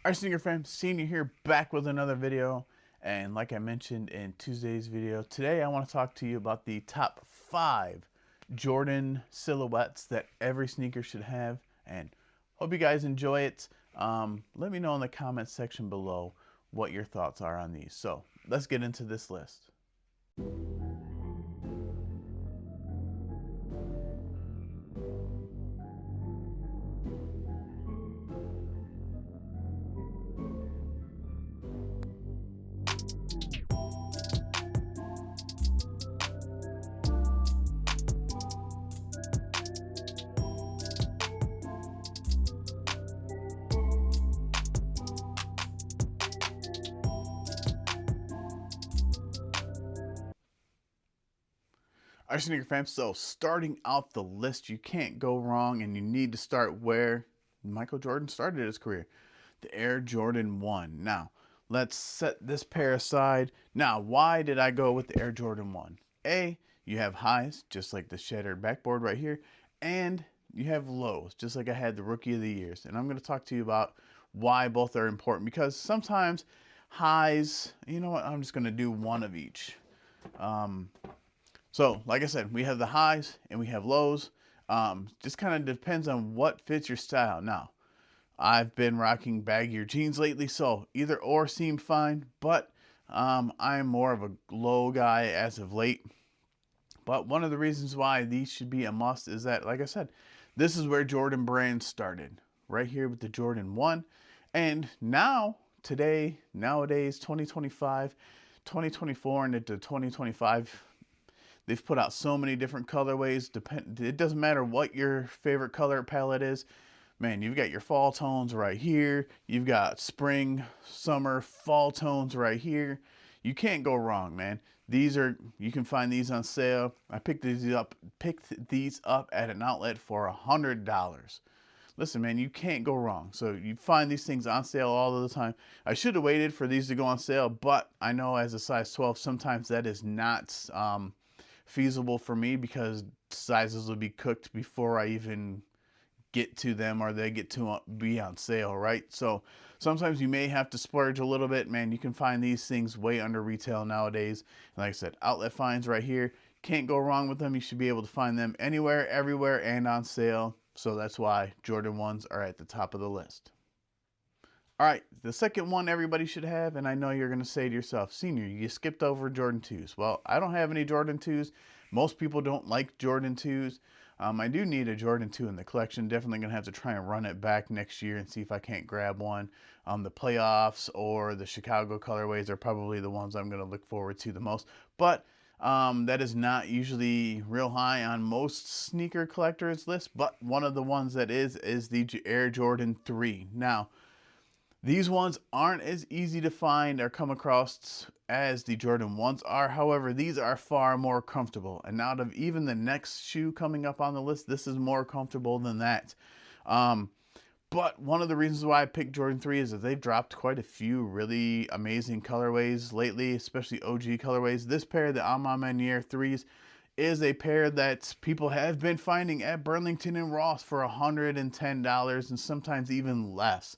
Our sneaker fam, Senior here, back with another video. And like I mentioned in Tuesday's video, today I want to talk to you about the top 5 Jordan silhouettes that every sneaker should have. And hope you guys enjoy it. Let me know in the comments section below what your thoughts are on these. So let's get into this list. Our sneaker fam, so starting out the list, you can't go wrong, and you need to start where Michael Jordan started his career, the Air Jordan 1. Now, let's set this pair aside. Now, why did I go with the Air Jordan 1? A, you have highs, just like the shattered backboard right here, and you have lows, just like I had the Rookie of the Years. And I'm going to talk to you about why both are important, because sometimes highs, you know what, I'm just going to do one of each. So, like I said, we have the highs and we have lows. Just kind of depends on what fits your style. Now, I've been rocking baggier jeans lately, so either or seem fine, but I'm more of a low guy as of late. But one of the reasons why these should be a must is that, like I said, this is where Jordan brand started, right here with the Jordan 1. And now, today, nowadays, 2025, 2024, and into 2025, they've put out so many different colorways. It doesn't matter what your favorite color palette is. Man, you've got your fall tones right here. You've got spring, summer, fall tones right here. You can't go wrong, man. You can find these on sale. I picked these up at an outlet for $100. Listen, man, you can't go wrong. So you find these things on sale all of the time. I should have waited for these to go on sale, but I know as a size 12, sometimes that is not feasible for me because sizes will be cooked before I even get to them or they get to be on sale, right? So sometimes you may have to splurge a little bit. Man, you can find these things way under retail nowadays. And like I said, outlet finds right here. Can't go wrong with them. You should be able to find them anywhere, everywhere, and on sale. So that's why Jordan 1s are at the top of the list. All right, the second one everybody should have, and I know you're going to say to yourself, Senior, you skipped over Jordan 2s. Well, I don't have any Jordan 2s. Most people don't like Jordan 2s. I do need a Jordan 2 in the collection. Definitely going to have to try and run it back next year and see if I can't grab one. The playoffs or the Chicago colorways are probably the ones I'm going to look forward to the most. But that is not usually real high on most sneaker collectors' lists. But one of the ones that is the Air Jordan 3. Now, these ones aren't as easy to find or come across as the Jordan 1s are. However, these are far more comfortable. And out of even the next shoe coming up on the list, this is more comfortable than that. But one of the reasons why I picked Jordan 3 is that they've dropped quite a few really amazing colorways lately, especially OG colorways. This pair, the Amamanier 3s, is a pair that people have been finding at Burlington and Ross for $110 and sometimes even less.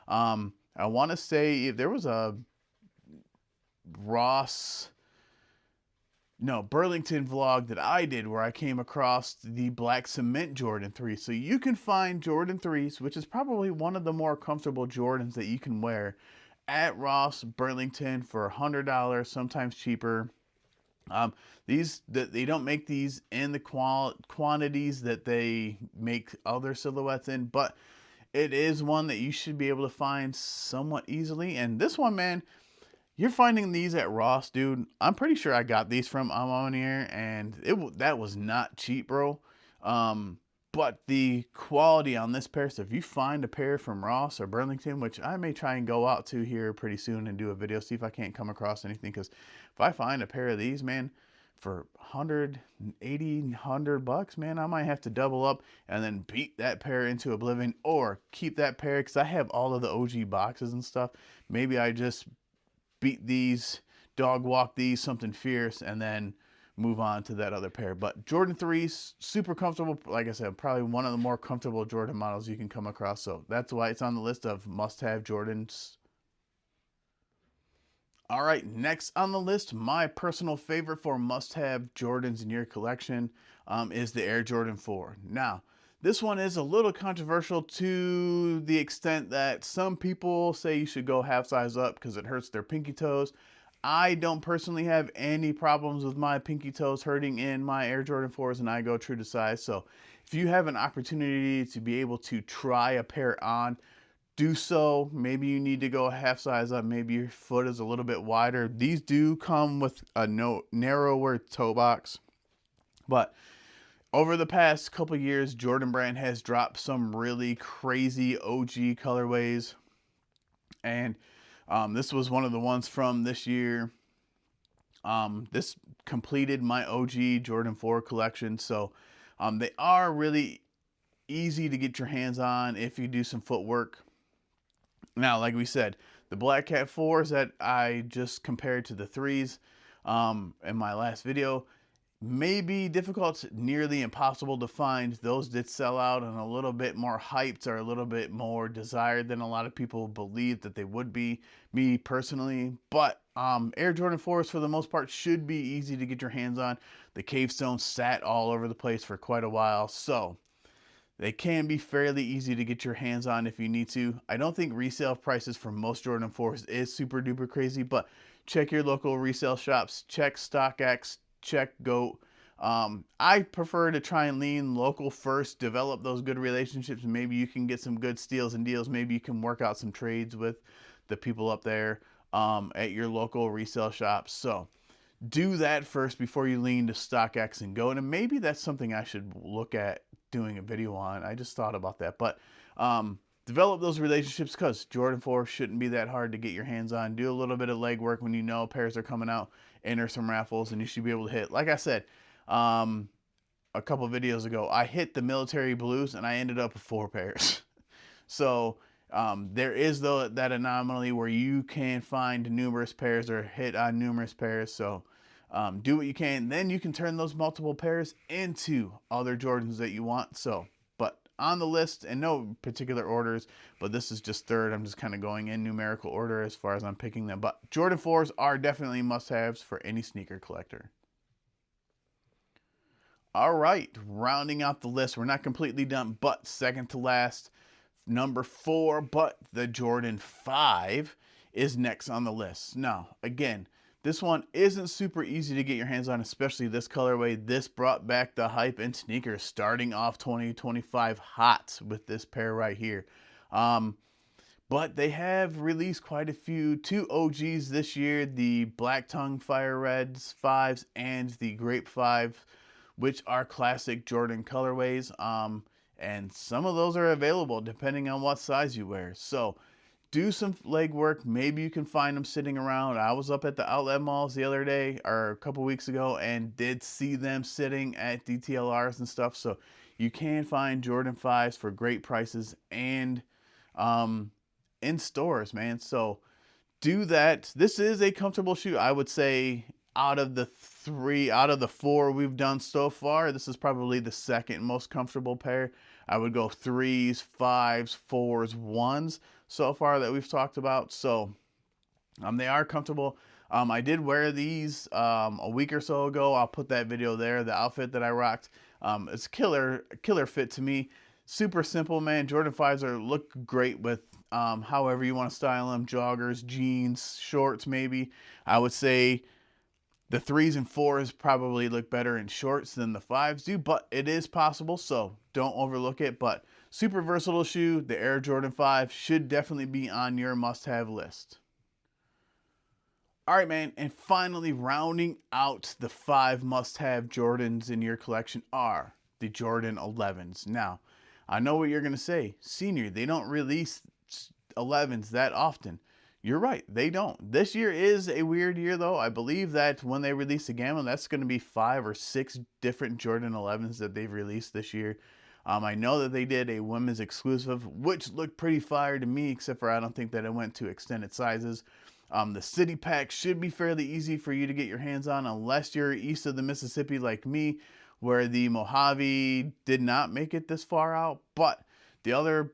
I want to say if there was a Ross, no, Burlington vlog that I did where I came across the black cement Jordan 3. So you can find Jordan 3s, which is probably one of the more comfortable Jordans that you can wear at Ross, Burlington for $100, sometimes cheaper. They don't make these in the quantities that they make other silhouettes in, but it is one that you should be able to find somewhat easily. And this one, man, you're finding these at Ross, dude. I'm pretty sure I got these from Amonier, and that was not cheap, bro. But the quality on this pair, so if you find a pair from Ross or Burlington, which I may try and go out to here pretty soon and do a video, see if I can't come across anything, because if I find a pair of these, man, for 180, $100, man, I might have to double up and then beat that pair into oblivion or keep that pair because I have all of the OG boxes and stuff. Maybe I just beat these, dog walk these, something fierce, and then move on to that other pair. But Jordan 3s, super comfortable. Like I said, probably one of the more comfortable Jordan models you can come across. So that's why it's on the list of must-have Jordans. All right, next on the list, my personal favorite for must-have Jordans in your collection is the Air Jordan 4. Now, this one is a little controversial to the extent that some people say you should go half size up because it hurts their pinky toes. I don't personally have any problems with my pinky toes hurting in my Air Jordan 4s, and I go true to size. So if you have an opportunity to be able to try a pair on, do so. Maybe you need to go a half size up. Maybe your foot is a little bit wider. These do come with a narrower toe box. But over the past couple years, Jordan Brand has dropped some really crazy OG colorways. And this was one of the ones from this year. This completed my OG Jordan 4 collection. So they are really easy to get your hands on if you do some footwork. Now, like we said, the Black Cat 4s that I just compared to the 3s in my last video may be difficult, nearly impossible to find. Those did sell out and a little bit more hyped or a little bit more desired than a lot of people believed that they would be, me personally. But Air Jordan 4s for the most part should be easy to get your hands on. The cave stones sat all over the place for quite a while, so they can be fairly easy to get your hands on if you need to. I don't think resale prices for most Jordan 4s is super duper crazy, but check your local resale shops. Check StockX, check GOAT. I prefer to try and lean local first, develop those good relationships. Maybe you can get some good steals and deals. Maybe you can work out some trades with the people up there at your local resale shops. So do that first before you lean to StockX and GOAT. And maybe that's something I should look at doing a video on. I just thought about that. But develop those relationships, because Jordan 4 shouldn't be that hard to get your hands on. Do a little bit of legwork when you know pairs are coming out. Enter some raffles and you should be able to hit. Like I said a couple videos ago, I hit the military blues and I ended up with 4 pairs. So there is that anomaly where you can find numerous pairs or hit on numerous pairs. So do what you can. Then you can turn those multiple pairs into other Jordans that you want. So, but on the list, in no particular orders, but this is just third. I'm just kind of going in numerical order as far as I'm picking them. But Jordan 4s are definitely must-haves for any sneaker collector. All right, rounding out the list. We're not completely done, but second to last, number 4, but the Jordan 5 is next on the list. Now, again, this one isn't super easy to get your hands on, especially this colorway. This brought back the hype in sneakers, starting off 2025 hot with this pair right here. But they have released quite a few, 2 OGs this year, the Black Tongue Fire Reds 5s and the Grape 5, which are classic Jordan colorways. And some of those are available depending on what size you wear. So do some legwork. Maybe you can find them sitting around. I was up at the outlet malls the other day or a couple weeks ago and did see them sitting at DTLRs and stuff. So you can find Jordan 5s for great prices and in stores, man. So do that. This is a comfortable shoe. I would say out of the 4 we've done so far, this is probably the second most comfortable pair. I would go 3s, 5s, 4s, 1s so far that we've talked about. So they are comfortable. I did wear these a week or so ago. I'll put that video there, the outfit that I rocked. It's killer fit to me. Super simple, man. Jordan 5s look great with however you want to style them. Joggers, jeans, shorts maybe. I would say the 3s and 4s probably look better in shorts than the 5s do, but it is possible, so don't overlook it. But super versatile shoe. The Air Jordan 5 should definitely be on your must-have list. All right, man, and finally rounding out the 5 must-have Jordans in your collection are the Jordan 11s. Now, I know what you're going to say. Senior, they don't release 11s that often. You're right, they don't. This year is a weird year, though. I believe that when they release the Gamma, that's going to be 5 or 6 different Jordan 11s that they've released this year. I know that they did a women's exclusive, which looked pretty fire to me, except for I don't think that it went to extended sizes. The city pack should be fairly easy for you to get your hands on, unless you're east of the Mississippi like me, where the Mojave did not make it this far out. But the other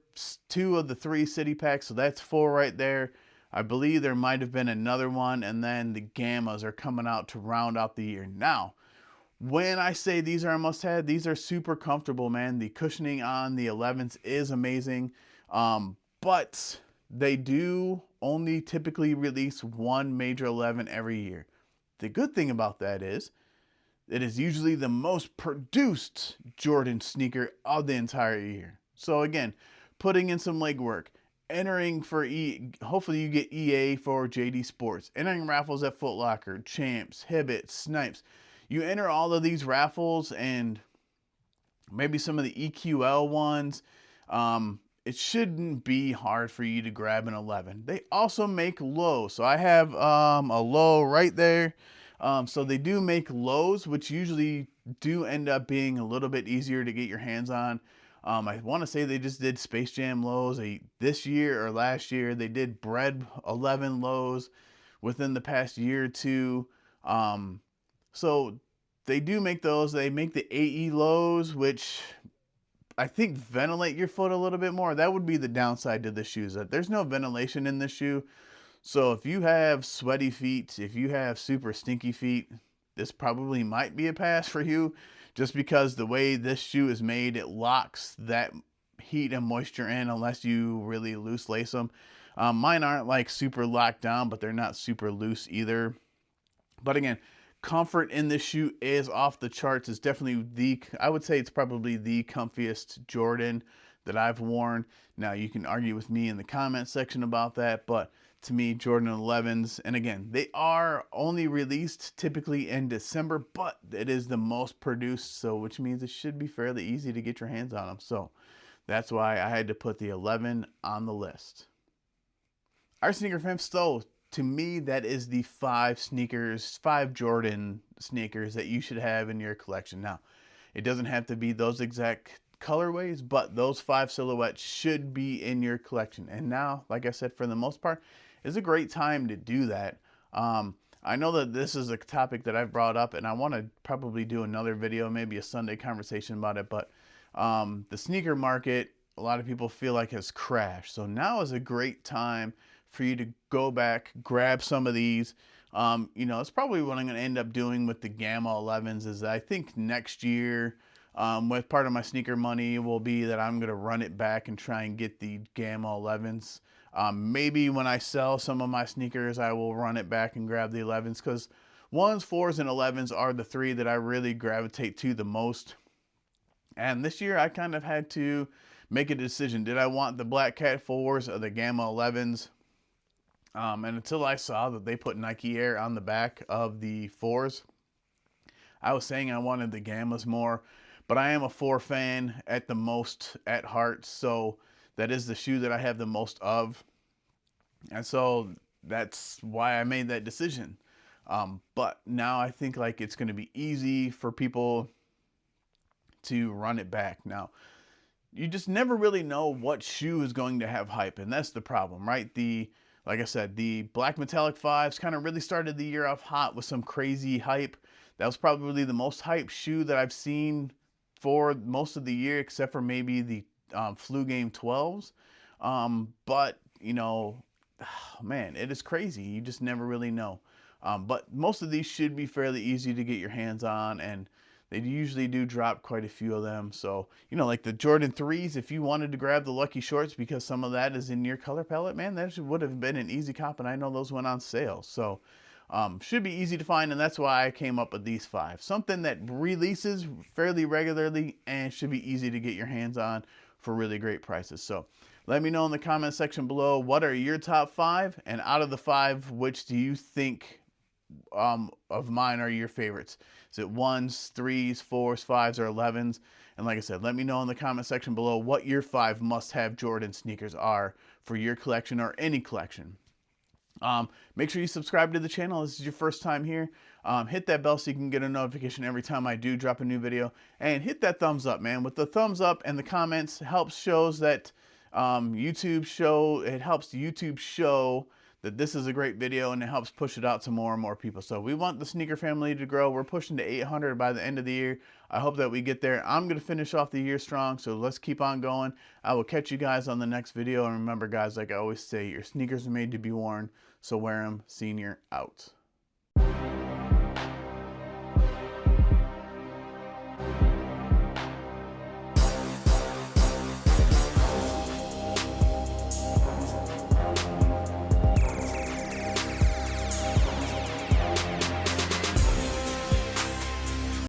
2 of the 3 city packs, so that's 4 right there. I believe there might have been another one, and then the Gammas are coming out to round out the year. Now, when I say these are a must-have, these are super comfortable, man. The cushioning on the 11s is amazing, but they do only typically release 1 major 11 every year. The good thing about that is it is usually the most produced Jordan sneaker of the entire year. So again, putting in some legwork, entering for hopefully you get EA for JD Sports, entering raffles at Foot Locker, Champs, Hibbett, Snipes. You enter all of these raffles and maybe some of the EQL ones. It shouldn't be hard for you to grab an 11. They also make lows. So I have a low right there. So they do make lows, which usually do end up being a little bit easier to get your hands on. I want to say they just did Space Jam lows this year or last year. They did Bread 11 lows within the past year or two. So they do make those. They make the AE lows, which I think ventilate your foot a little bit more. That would be the downside to the shoes. That there's no ventilation in the shoe. So if you have sweaty feet, if you have super stinky feet, this probably might be a pass for you, just because the way this shoe is made, it locks that heat and moisture in unless you really loose lace them. Mine aren't like super locked down, but they're not super loose either. But again, comfort in this shoe is off the charts. It's definitely I would say it's probably the comfiest Jordan that I've worn. Now you can argue with me in the comment section about that, but to me, Jordan 11s, and again, they are only released typically in December, but it is the most produced, so which means it should be fairly easy to get your hands on them. So that's why I had to put the 11 on the list. Our sneaker fam, so to me, that is the 5 Jordan sneakers that you should have in your collection. Now, it doesn't have to be those exact colorways, but those 5 silhouettes should be in your collection. And now, like I said, for the most part, it's a great time to do that. I know that this is a topic that I've brought up, and I want to probably do another video, maybe a Sunday conversation about it, but the sneaker market, a lot of people feel like has crashed. So now is a great time for you to go back, grab some of these. It's probably what I'm going to end up doing with the Gamma 11s is I think next year, with part of my sneaker money will be that I'm going to run it back and try and get the Gamma 11s. Maybe when I sell some of my sneakers, I will run it back and grab the 11s, because 1s, 4s, and 11s are the 3 that I really gravitate to the most. And this year I kind of had to make a decision. Did I want the Black Cat 4s or the Gamma 11s? And until I saw that they put Nike Air on the back of the 4s, I was saying I wanted the Gammas more. But I am a 4 fan at the most at heart, so that is the shoe that I have the most of. And so that's why I made that decision. But now I think like it's going to be easy for people to run it back. Now, you just never really know what shoe is going to have hype, and that's the problem, right? Like I said, the Black Metallic 5s kind of really started the year off hot with some crazy hype. That was probably the most hyped shoe that I've seen for most of the year, except for maybe the Flu Game 12s. But, man, it is crazy. You just never really know. But most of these should be fairly easy to get your hands on, and they usually do drop quite a few of them. So, like the Jordan 3s, if you wanted to grab the Lucky Shorts because some of that is in your color palette, man, that would have been an easy cop, and I know those went on sale. So, should be easy to find, and that's why I came up with these 5. Something that releases fairly regularly and should be easy to get your hands on for really great prices. So let me know in the comment section below, what are your top 5? And out of the 5, which do you think of mine are your favorites? Is it 1s, 3s, 4s, 5s, or 11s? And like I said, let me know in the comment section below what your 5 must-have Jordan sneakers are for your collection or any collection. Make sure you subscribe to the channel. This is your first time here. Hit that bell so you can get a notification every time I do drop a new video, and hit that thumbs up, man. With the thumbs up and the comments, it helps YouTube show that this is a great video and it helps push it out to more and more people. So we want the sneaker family to grow. We're pushing to 800 by the end of the year. I hope that we get there. I'm going to finish off the year strong, so let's keep on going. I will catch you guys on the next video. And remember, guys, like I always say, your sneakers are made to be worn, so wear them. Senior out.